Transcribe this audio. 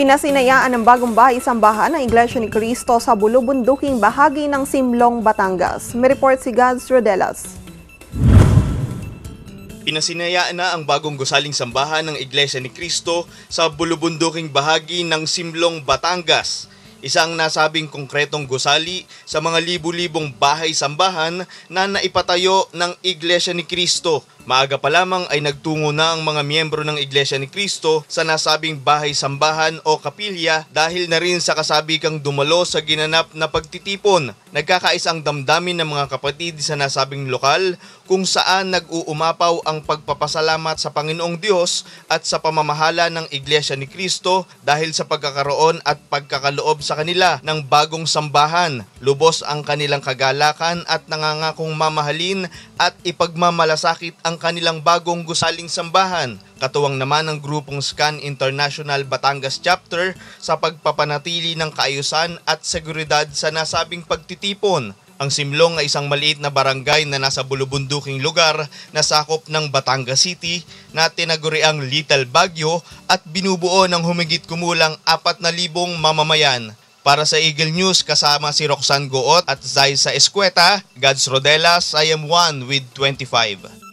Pinasinayaan ng bagong bahay-sambahan ng Iglesia ni Cristo sa bulubunduking bahagi ng Simlong, Batangas. May report si Gads Rodelas. Pinasinayaan na ang bagong gusaling sambahan ng Iglesia ni Cristo sa bulubunduking bahagi ng Simlong, Batangas. Isang nasabing konkretong gusali sa mga libu-libong bahay-sambahan na naipatayo ng Iglesia ni Cristo. Maaga pa lamang ay nagtungo na ang mga miyembro ng Iglesia ni Cristo sa nasabing bahay-sambahan o kapilya dahil na rin sa kasabikang dumalo sa ginanap na pagtitipon. Nagkakaisang damdamin ng mga kapatid sa nasabing lokal kung saan nag-uumapaw ang pagpapasalamat sa Panginoong Diyos at sa pamamahala ng Iglesia ni Cristo dahil sa pagkakaroon at pagkakaloob sa kanila ng bagong sambahan. Lubos ang kanilang kagalakan at nangangakong mamahalin at ipagmamalasakit ang kanilang bagong gusaling sambahan. Katuwang naman ang grupong SCAN International Batangas Chapter sa pagpapanatili ng kaayusan at seguridad sa nasabing pagtitipon. Ang Simlong ay isang maliit na barangay na nasa bulubunduking lugar na sakop ng Batangas City na tinaguriang Little Baguio at binubuo ng humigit kumulang 4,000 mamamayan. Para sa Eagle News, kasama si Roxanne Goot at Zaysa Escueta, Gads Rodelas, I am 1 with 25.